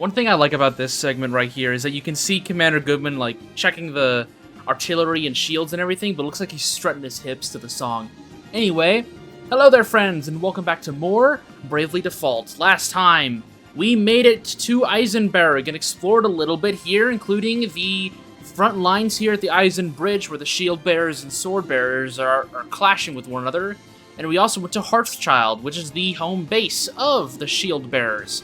One thing I like about this segment right here is that you can see Commander Goodman, like, checking the artillery and shields and everything, but it looks like he's strutting his hips to the song. Anyway, hello there, friends, and welcome back to more Bravely Default. Last time, we made it to Eisenberg and explored a little bit here, including the front lines here at the Eisen Bridge, where the shield bearers and sword bearers are clashing with one another. And we also went to Hearthchild, which is the home base of the shield bearers.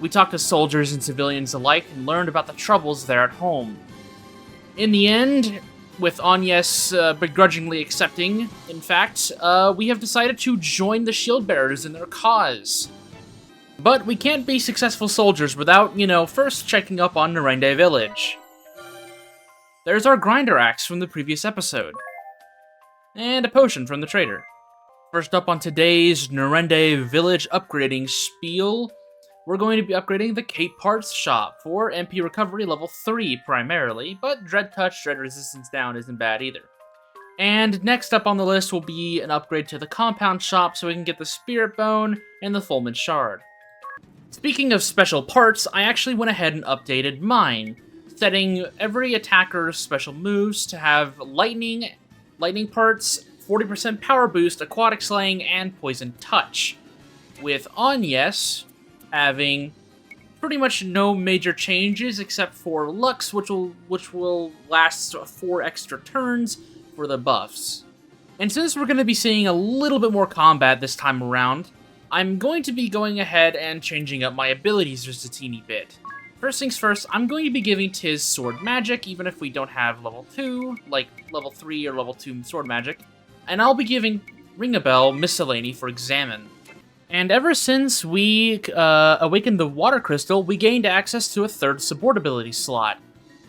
We talked to soldiers and civilians alike and learned about the troubles there at home. In the end, with Agnes begrudgingly accepting, in fact, we have decided to join the shield bearers in their cause. But we can't be successful soldiers without, first checking up on Narende Village. There's our grinder axe from the previous episode. And a potion from the trader. First up on today's Narende Village upgrading spiel, we're going to be upgrading the Cape Parts shop for MP recovery level 3 primarily, but Dread Touch, Dread Resistance down isn't bad either. And next up on the list will be an upgrade to the Compound shop so we can get the Spirit Bone and the Fulmin Shard. Speaking of special parts, I actually went ahead and updated mine, setting every attacker's special moves to have lightning parts, 40% power boost, aquatic slaying, and poison touch. With Agnes having pretty much no major changes except for Lux, which will last 4 extra turns for the buffs. And since we're going to be seeing a little bit more combat this time around, I'm going to be going ahead and changing up my abilities just a teeny bit. First things first, I'm going to be giving Tiz Sword Magic, even if we don't have level 2, like level 3 or level 2 Sword Magic. And I'll be giving Ringabel Miscellany for Examine. And ever since we awakened the Water Crystal, we gained access to a third support ability slot.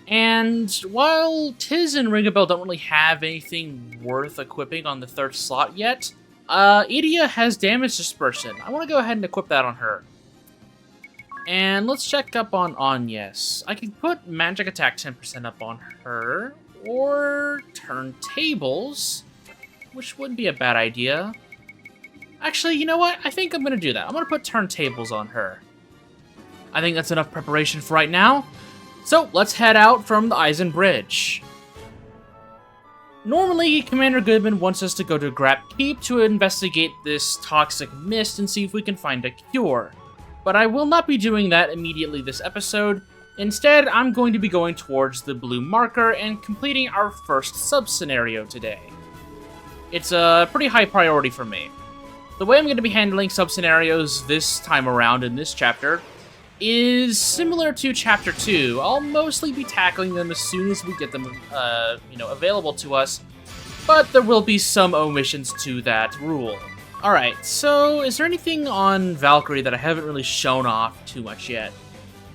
And while Tiz and Ringabel don't really have anything worth equipping on the third slot yet, Edea has Damage Dispersion. I want to go ahead and equip that on her. And let's check up on Agnes. I can put Magic Attack 10% up on her, or Turntables, which wouldn't be a bad idea. Actually, you know what? I think I'm going to do that. I'm going to put Turntables on her. I think that's enough preparation for right now. So, let's head out from the Eisen Bridge. Normally, Commander Goodman wants us to go to Grap Keep to investigate this toxic mist and see if we can find a cure. But I will not be doing that immediately this episode. Instead, I'm going to be going towards the blue marker and completing our first sub-scenario today. It's a pretty high priority for me. The way I'm going to be handling sub-scenarios this time around in this chapter is similar to Chapter 2. I'll mostly be tackling them as soon as we get them, available to us, but there will be some omissions to that rule. Alright, so is there anything on Valkyrie that I haven't really shown off too much yet?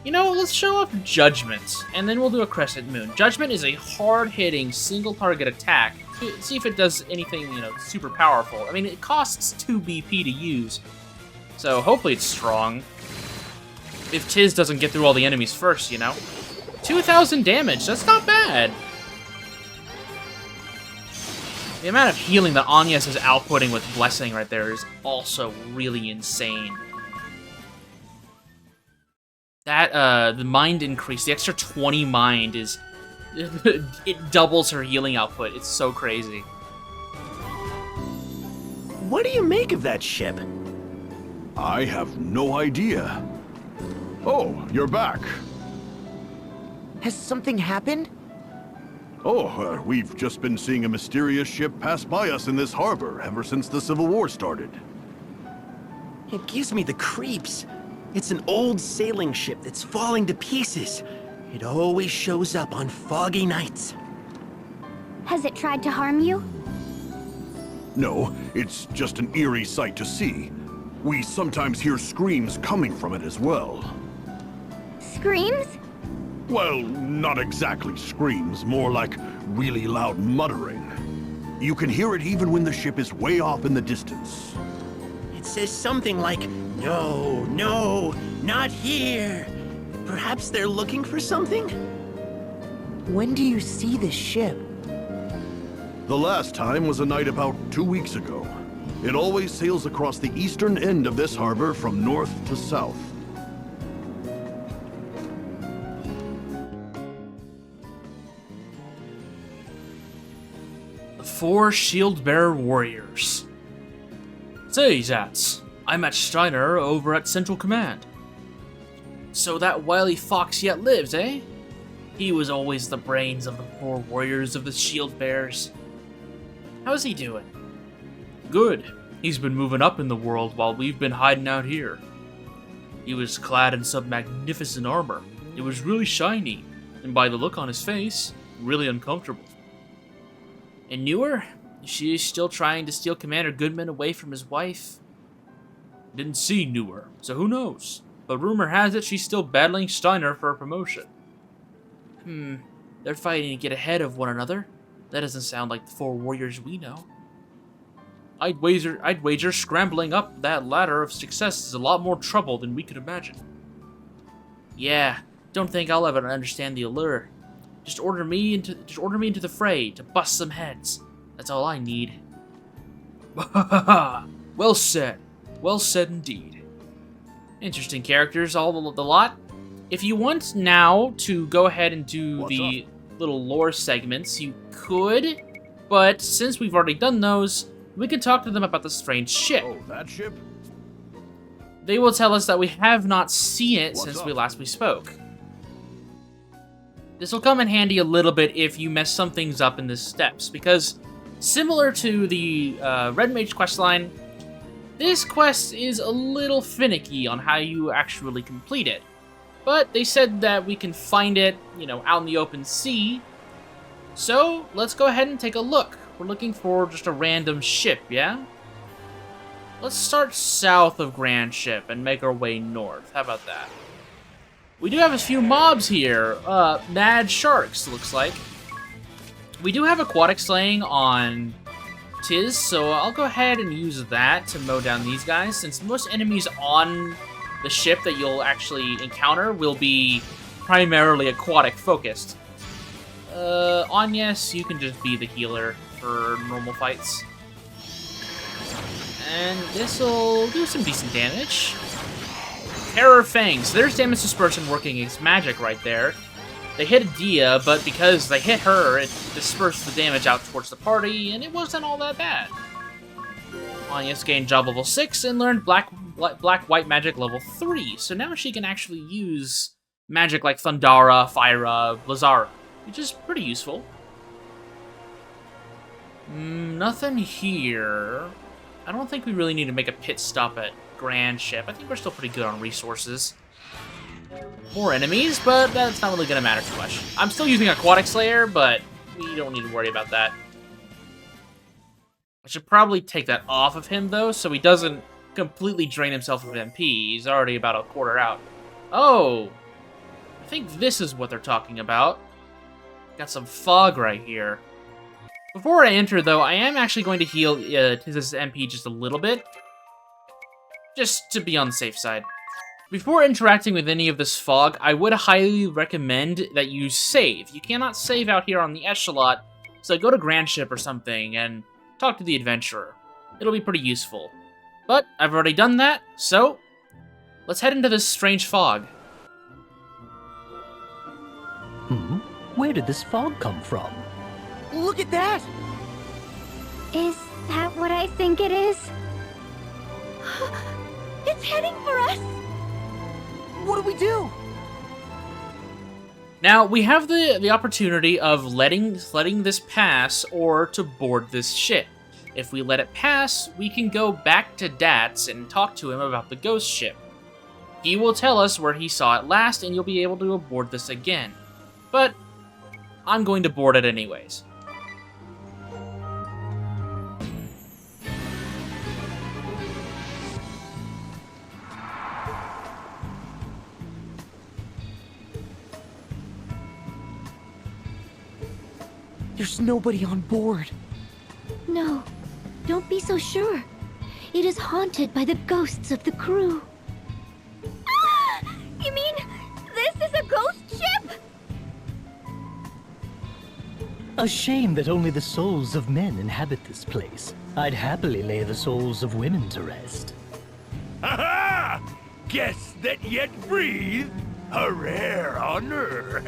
Let's show off Judgment, and then we'll do a Crescent Moon. Judgment is a hard-hitting, single-target attack. See if it does anything, super powerful. I mean, it costs 2 BP to use, so hopefully it's strong. If Tiz doesn't get through all the enemies first, 2,000 damage, that's not bad. The amount of healing that Agnes is outputting with Blessing right there is also really insane. That, the mind increase, the extra 20 mind is... it doubles her healing output. It's so crazy. What do you make of that ship? I have no idea. Oh, you're back. Has something happened? Oh, we've just been seeing a mysterious ship pass by us in this harbor ever since the Civil War started. It gives me the creeps. It's an old sailing ship that's falling to pieces. It always shows up on foggy nights. Has it tried to harm you? No, it's just an eerie sight to see. We sometimes hear screams coming from it as well. Screams? Well, not exactly screams, more like really loud muttering. You can hear it even when the ship is way off in the distance. It says something like, "No, no, not here." Perhaps they're looking for something? When do you see this ship? The last time was a night about 2 weeks ago. It always sails across the eastern end of this harbor from north to south. The 4 shield-bearer warriors. Say, Zats, I met Steiner over at Central Command. So that wily fox yet lives, eh? He was always the brains of the 4 warriors of the shield-bearers. How's he doing? Good. He's been moving up in the world while we've been hiding out here. He was clad in some magnificent armor. It was really shiny, and by the look on his face, really uncomfortable. And Newer? She's still trying to steal Commander Goodman away from his wife? Didn't see Newer, so who knows? But rumor has it she's still battling Steiner for a promotion. They're fighting to get ahead of one another. That doesn't sound like the 4 warriors we know. I'd wager scrambling up that ladder of success is a lot more trouble than we could imagine. Yeah, don't think I'll ever understand the allure. Just order me into the fray to bust some heads. That's all I need. Well said. Well said indeed. Interesting characters, all the lot. If you want now to go ahead and do the little lore segments, you could, but since we've already done those, we can talk to them about the strange ship. Oh, that ship? They will tell us that we have not seen it since we last spoke. This will come in handy a little bit if you mess some things up in the steps, because similar to the Red Mage questline, this quest is a little finicky on how you actually complete it. But they said that we can find it, out in the open sea. So, let's go ahead and take a look. We're looking for just a random ship, yeah? Let's start south of Grand Ship and make our way north. How about that? We do have a few mobs here. Mad sharks, looks like. We do have aquatic slaying on Tiz, so I'll go ahead and use that to mow down these guys, since most enemies on the ship that you'll actually encounter will be primarily aquatic focused. Agnes, you can just be the healer for normal fights. And this'll do some decent damage. Terror Fangs. There's damage dispersion working against magic right there. They hit Adia, but because they hit her, it dispersed the damage out towards the party, and it wasn't all that bad. Agnes gained job level 6 and learned Black-White Magic level 3, so now she can actually use magic like Thundara, Fyra, Blazara, which is pretty useful. Nothing here. I don't think we really need to make a pit stop at Grand Ship. I think we're still pretty good on resources. More enemies, but that's not really going to matter too much. I'm still using Aquatic Slayer, but we don't need to worry about that. I should probably take that off of him, though, so he doesn't completely drain himself of MP. He's already about a quarter out. Oh! I think this is what they're talking about. Got some fog right here. Before I enter, though, I am actually going to heal Tiz's MP just a little bit. Just to be on the safe side. Before interacting with any of this fog, I would highly recommend that you save. You cannot save out here on the Echelot, so go to Grand Ship or something and talk to the adventurer. It'll be pretty useful. But I've already done that, so let's head into this strange fog. Where did this fog come from? Look at that! Is that what I think it is? It's heading for us! What do we do? Now, we have the opportunity of letting this pass or to board this ship. If we let it pass, we can go back to Dats and talk to him about the ghost ship. He will tell us where he saw it last, and you'll be able to board this again. But I'm going to board it anyways. There's nobody on board. No, don't be so sure. It is haunted by the ghosts of the crew. Ah! You mean this is a ghost ship? A shame that only the souls of men inhabit this place. I'd happily lay the souls of women to rest. Ha-ha! Guests that yet breathe? A rare honor.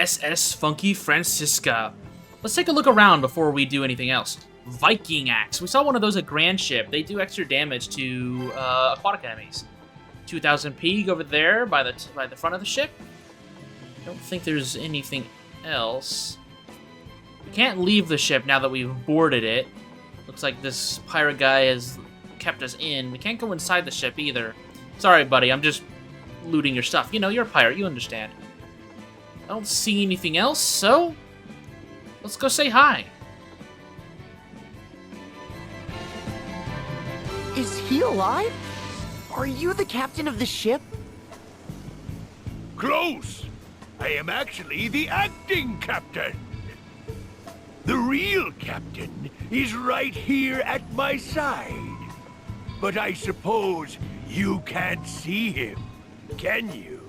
SS Funky Francisca. Let's take a look around before we do anything else. Viking Axe. We saw one of those at Grand Ship. They do extra damage to aquatic enemies. 2000 Pig over there by the front of the ship. Don't think there's anything else. We can't leave the ship now that we've boarded it. Looks like this pirate guy has kept us in. We can't go inside the ship either. Sorry, buddy. I'm just looting your stuff. You know, you're a pirate. You understand. I don't see anything else, so let's go say hi. Is he alive? Are you the captain of the ship? Close! I am actually the acting captain. The real captain is right here at my side. But I suppose you can't see him, can you?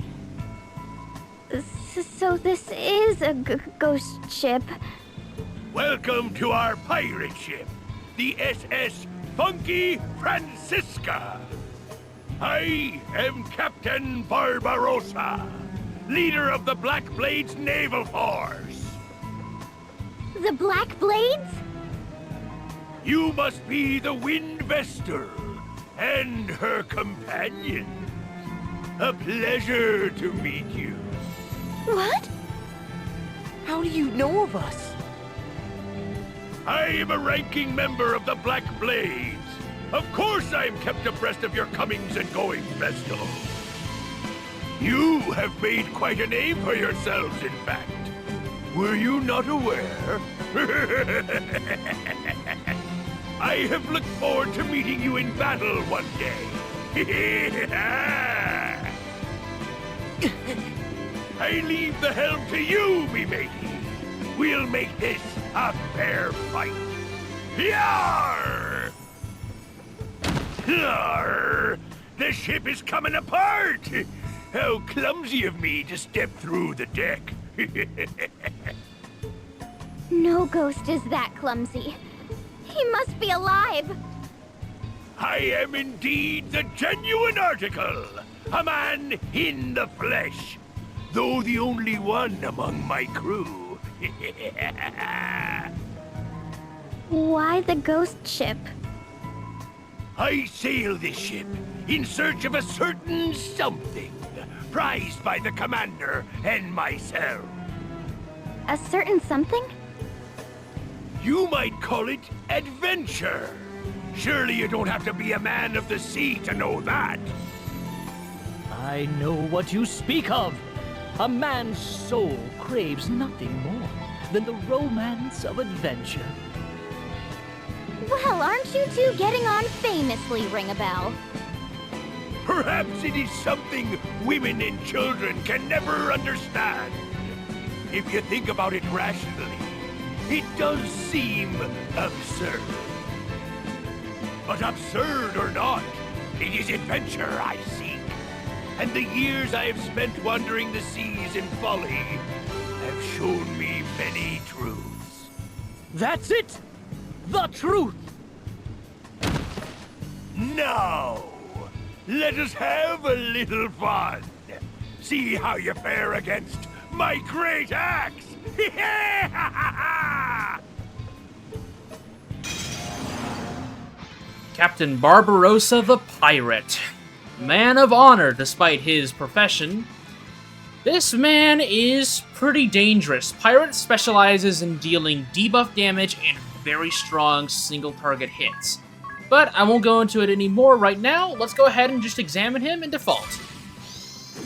So this is a ghost ship. Welcome to our pirate ship, the SS Funky Francisca. I am Captain Barbarossa, leader of the Black Blades Naval Force. The Black Blades? You must be the Wind Vestor and her companion. A pleasure to meet you. What? How do you know of us? I am a ranking member of the Black Blades. Of course I am kept abreast of your comings and goings, Besto. You have made quite a name for yourselves, in fact. Were you not aware? I have looked forward to meeting you in battle one day. I leave the helm to you, me matey. We'll make this a fair fight. Yarr! Yarr! The ship is coming apart! How clumsy of me to step through the deck. No ghost is that clumsy. He must be alive. I am indeed the genuine article, a man in the flesh, though the only one among my crew. Why the ghost ship? I sail this ship in search of a certain something, prized by the commander and myself. A certain something? You might call it adventure. Surely you don't have to be a man of the sea to know that. I know what you speak of. A man's soul craves nothing more than the romance of adventure. Well, aren't you two getting on famously, Ring-a-Bell? Perhaps it is something women and children can never understand. If you think about it rationally, it does seem absurd. But absurd or not, it is adventure I seek. And the years I have spent wandering the seas in folly have shown me many truths. That's it! The truth! Now, let us have a little fun. See how you fare against my great axe! Captain Barbarossa the Pirate. Man of honor despite his profession. This man is pretty dangerous. Pirate specializes in dealing debuff damage and very strong single target hits. But I won't go into it anymore right now. Let's go ahead and just examine him in default.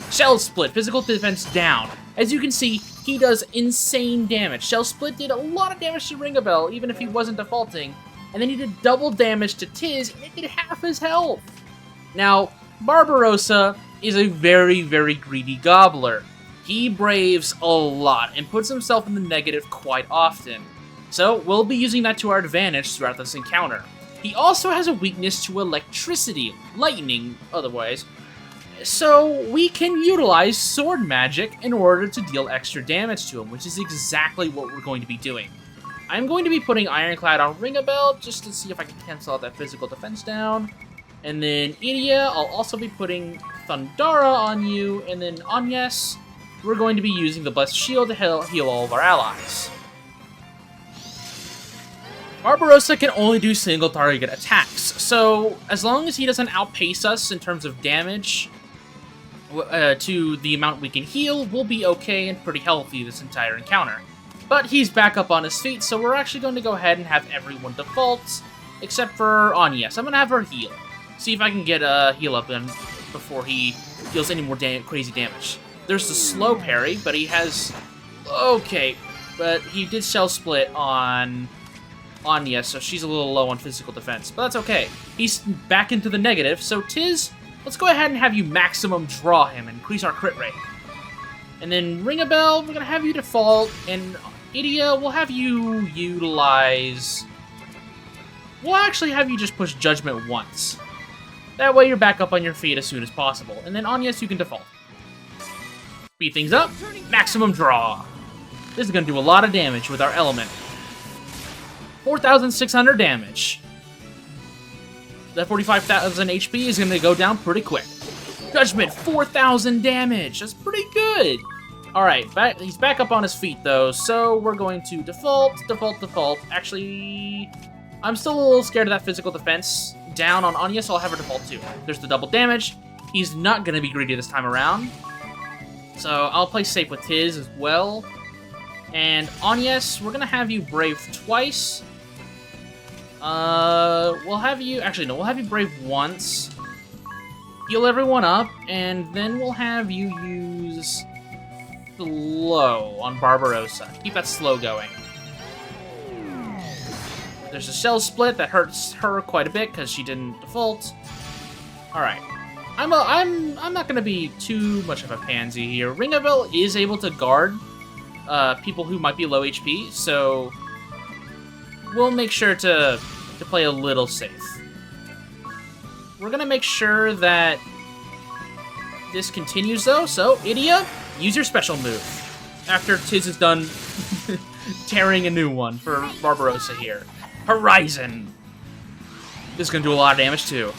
Shell Split, physical defense down. As you can see, he does insane damage. Shell Split did a lot of damage to Ring-a-Bell, even if he wasn't defaulting. And then he did double damage to Tiz, and it did half his health. Now, Barbarossa is a very, very greedy gobbler. He braves a lot and puts himself in the negative quite often. So we'll be using that to our advantage throughout this encounter. He also has a weakness to electricity, lightning otherwise, so we can utilize sword magic in order to deal extra damage to him, which is exactly what we're going to be doing. I'm going to be putting Ironclad on Ring-a-Bell just to see if I can cancel out that physical defense down. And then Idia, I'll also be putting Thundara on you, and then Agnes, we're going to be using the Blessed Shield to heal all of our allies. Barbarossa can only do single target attacks, so as long as he doesn't outpace us in terms of damage to the amount we can heal, we'll be okay and pretty healthy this entire encounter. But he's back up on his feet, so we're actually going to go ahead and have everyone default, except for Agnes. I'm going to have her heal. See if I can get a heal up in before he deals any more crazy damage. There's the slow parry, but he has... Okay, but he did Shell Split on Agnes, so she's a little low on physical defense. But that's okay. He's back into the negative, so Tiz, let's go ahead and have you maximum draw him and increase our crit rate. And then Ring-a-Bell, we're going to have you default, and Idia, we'll have you utilize... We'll actually have you just push Judgment once. That way you're back up on your feet as soon as possible. And then Agnes, you can default. Speed things up, maximum draw. This is going to do a lot of damage with our element. 4,600 damage. That 45,000 HP is going to go down pretty quick. Judgment, 4,000 damage. That's pretty good. Alright, he's back up on his feet, though, so we're going to default. Actually, I'm still a little scared of that physical defense down on Anya, so I'll have her default, too. There's the double damage. He's not going to be greedy this time around. So I'll play safe with his as well. And Agnes, we're going to have you Brave twice. We'll have you... Actually, no, we'll have you Brave once. Heal everyone up, and then we'll have you use Slow on Barbarossa. Keep that slow going. There's a Shell Split that hurts her quite a bit because she didn't default. Alright. I'm not going to be too much of a pansy here. Ring-a-Bell is able to guard people who might be low HP, so we'll make sure to play a little safe. We're going to make sure that this continues, though, so Idia, use your special move. After Tiz is done tearing a new one for Barbarossa here. Horizon! This is going to do a lot of damage, too.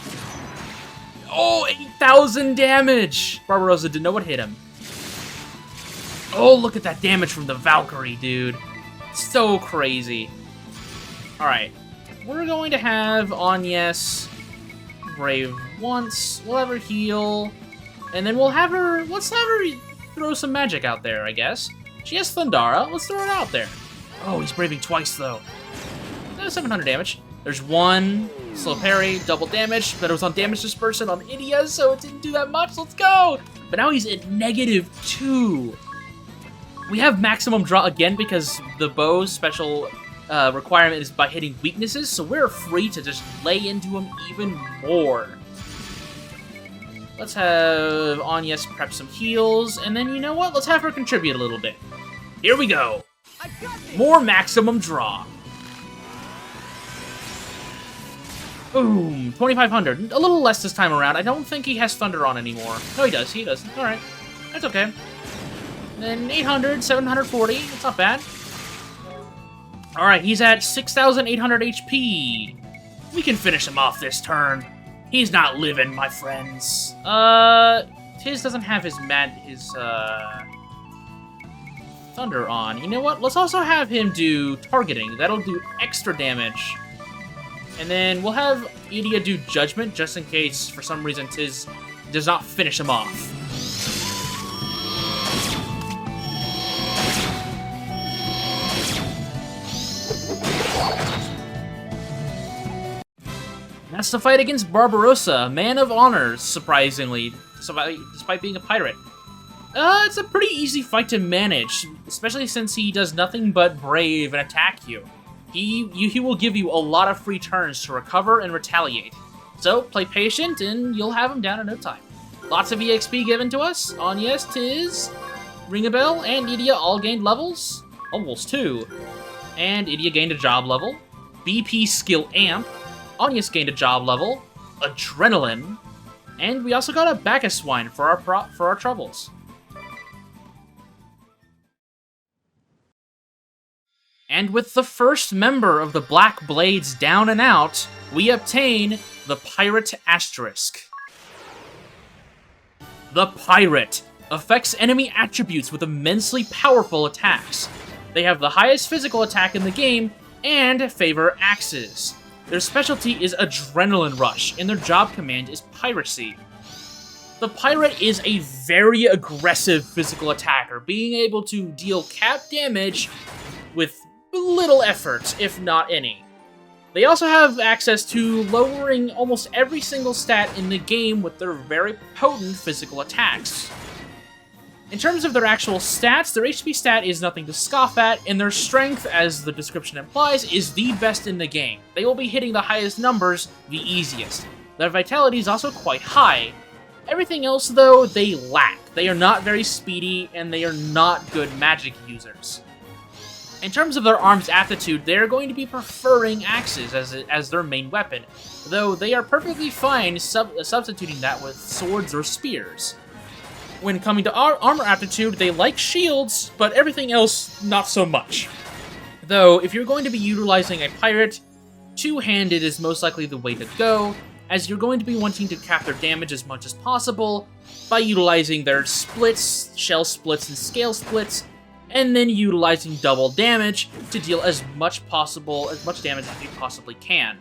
Oh, 8,000 damage! Barbarossa didn't know what hit him. Oh, look at that damage from the Valkyrie, dude. So crazy. Alright. We're going to have Agnes Brave once. We'll have her heal. And then we'll have her... Let's have her throw some magic out there, I guess. She has Thundara. Let's throw it out there. Oh, he's braving twice, though. 700 damage. There's one slow parry, double damage, but it was on damage dispersion on Idia, so it didn't do that much. Let's go! But now he's at -2. We have maximum draw again because the bow's special requirement is by hitting weaknesses, so we're free to just lay into him even more. Let's have Agnes prep some heals, and then you know what? Let's have her contribute a little bit. Here we go. More maximum draw. Boom, 2,500. A little less this time around. I don't think he has Thunder on anymore. No, he does. He does. All right. That's okay. Then 800, 740. That's not bad. All right, he's at 6,800 HP. We can finish him off this turn. He's not living, my friends. Tiz doesn't have his Thunder on. You know what? Let's also have him do targeting. That'll do extra damage. And then we'll have Idia do Judgment, just in case, for some reason, Tiz does not finish him off. That's the fight against Barbarossa, man of honor, surprisingly, despite being a pirate. It's a pretty easy fight to manage, especially since he does nothing but brave and attack you. He will give you a lot of free turns to recover and retaliate. So, play patient, and you'll have him down in no time. Lots of EXP given to us. Agnes, Tiz, Ring-a-Bell, and Idia all gained levels. Almost 2. And Idia gained a job level. BP skill amp. Agnes gained a job level. Adrenaline. And we also got a Bacchus wine for our troubles. And with the first member of the Black Blades down and out, we obtain the Pirate Asterisk. The Pirate, affects enemy attributes with immensely powerful attacks. They have the highest physical attack in the game, and favor axes. Their specialty is Adrenaline Rush, and their job command is Piracy. The Pirate is a very aggressive physical attacker, being able to deal cap damage with little effort, if not any. They also have access to lowering almost every single stat in the game with their very potent physical attacks. In terms of their actual stats, their HP stat is nothing to scoff at, and their strength, as the description implies, is the best in the game. They will be hitting the highest numbers the easiest. Their vitality is also quite high. Everything else, though, they lack. They are not very speedy, and they are not good magic users. In terms of their arms aptitude, they are going to be preferring axes as their main weapon, though they are perfectly fine substituting that with swords or spears. When coming to armor aptitude, they like shields, but everything else, not so much. Though, if you're going to be utilizing a pirate, two-handed is most likely the way to go, as you're going to be wanting to cap their damage as much as possible by utilizing their splits, shell splits, and scale splits, and then utilizing double damage to deal as much damage as you possibly can.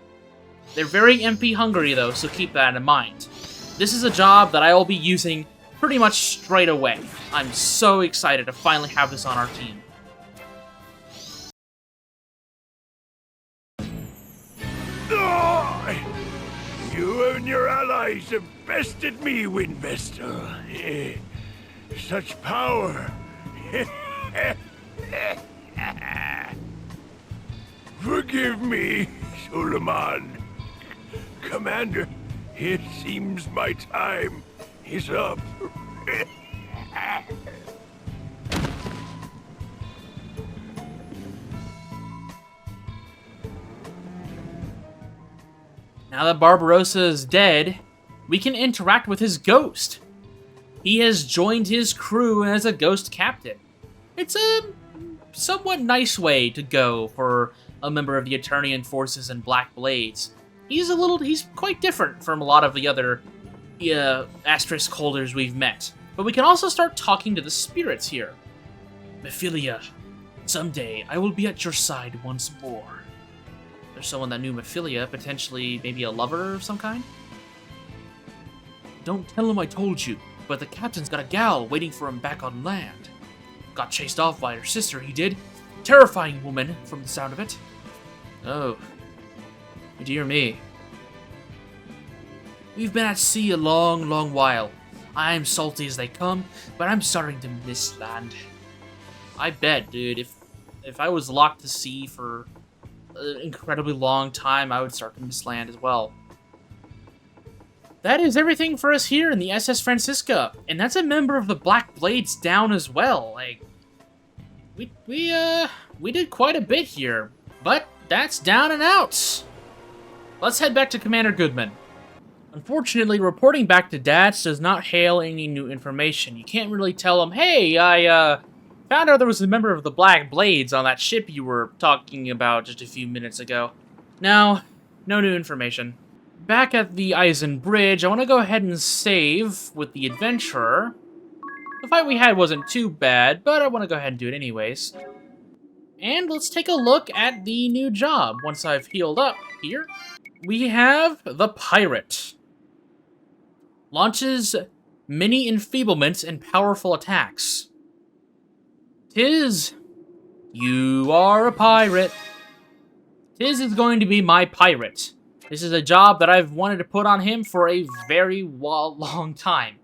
They're very MP hungry though, so keep that in mind. This is a job that I will be using pretty much straight away. I'm so excited to finally have this on our team. Oh, you and your allies have bested me, Windvestal. Such power. Forgive me, Suleiman. Commander, it seems my time is up. Now that Barbarossa is dead, we can interact with his ghost. He has joined his crew as a ghost captain. It's a somewhat nice way to go for a member of the Eternian forces and Black Blades. He's quite different from a lot of the other asterisk holders we've met. But we can also start talking to the spirits here. Mephilia, someday I will be at your side once more. There's someone that knew Mephilia, potentially maybe a lover of some kind? Don't tell him I told you, but the captain's got a gal waiting for him back on land. Got chased off by her sister, he did. Terrifying woman, from the sound of it. Oh. Dear me. We've been at sea a long, long while. I'm salty as they come, but I'm starting to miss land. I bet, dude, if I was locked to sea for an incredibly long time, I would start to miss land as well. That is everything for us here in the SS Francisca, and that's a member of the Black Blades down as well. Like, we did quite a bit here, but that's down and out. Let's head back to Commander Goodman. Unfortunately, reporting back to Dats does not hail any new information. You can't really tell him, hey, I found out there was a member of the Black Blades on that ship you were talking about just a few minutes ago. No new information. Back at the Eisen Bridge, I want to go ahead and save with the Adventurer. The fight we had wasn't too bad, but I want to go ahead and do it anyways. And let's take a look at the new job. Once I've healed up here, we have the Pirate. Launches many enfeeblements and powerful attacks. Tiz, you are a pirate. Tiz is going to be my pirate. This is a job that I've wanted to put on him for a very long time.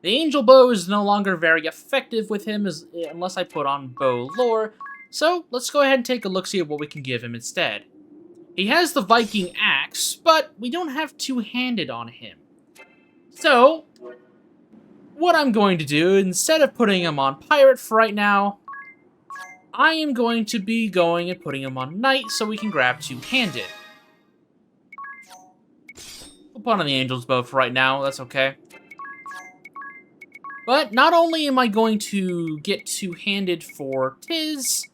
The Angel Bow is no longer very effective with him unless I put on Bow Lore, so let's go ahead and take a look-see at what we can give him instead. He has the Viking Axe, but we don't have two-handed on him. So, what I'm going to do, instead of putting him on Pirate for right now, I am going to be going and putting him on Knight so we can grab two-handed. We'll put on the Angel's Bow for right now, that's okay. But not only am I going to get two-handed for Tiz,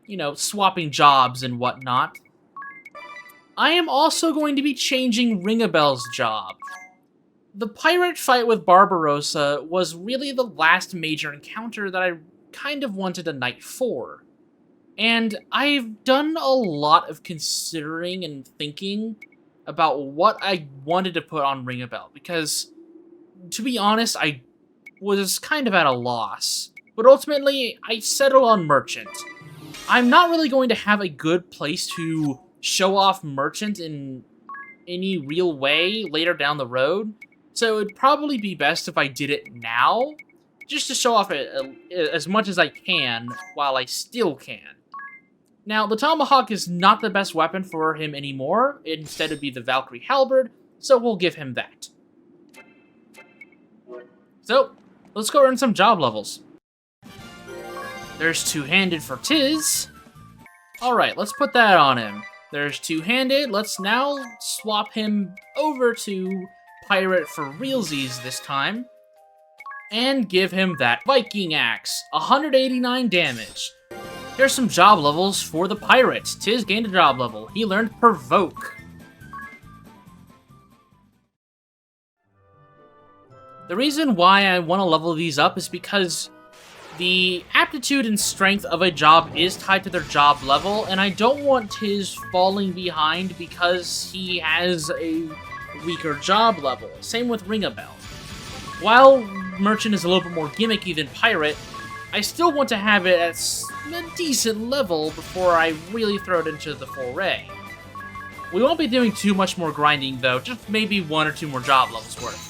you know, swapping jobs and whatnot, I am also going to be changing Ringabel's job. the pirate fight with Barbarossa was really the last major encounter that I kind of wanted a knight for. And I've done a lot of considering and thinking about what I wanted to put on Ring a Bell, because, to be honest, I was kind of at a loss. But ultimately, I settled on Merchant. I'm not really going to have a good place to show off Merchant in any real way later down the road, so it'd probably be best if I did it now, just to show off it as much as I can while I still can. Now, the Tomahawk is not the best weapon for him anymore. Instead, it'd be the Valkyrie Halberd, so we'll give him that. So, let's go earn some job levels. There's two-handed for Tiz. Alright, let's put that on him. There's two-handed. Let's now swap him over to Pirate for realsies this time. And give him that Viking Axe. 189 damage. Here's some job levels for the Pirate. Tiz gained a job level. He learned Provoke. The reason why I want to level these up is because the aptitude and strength of a job is tied to their job level, and I don't want Tiz falling behind because he has a weaker job level. Same with Ring a Bell. While Merchant is a little bit more gimmicky than Pirate, I still want to have it at a decent level before I really throw it into the foray. We won't be doing too much more grinding though, just maybe 1 or 2 more job levels worth.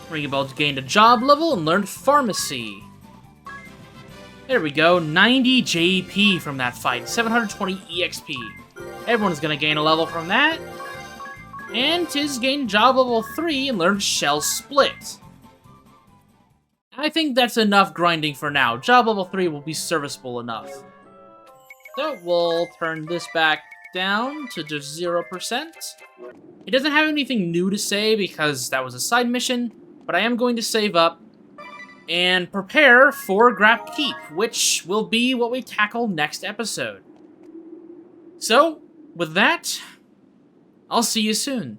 Ring a Bell gained a job level and learned Pharmacy. There we go, 90 JP from that fight, 720 EXP. Everyone's gonna gain a level from that. And Tiz gained job level 3 and learned Shell Split. I think that's enough grinding for now. Job level 3 will be serviceable enough. So we'll turn this back down to just 0%. It doesn't have anything new to say because that was a side mission, but I am going to save up and prepare for Grap Keep, which will be what we tackle next episode. So, with that, I'll see you soon.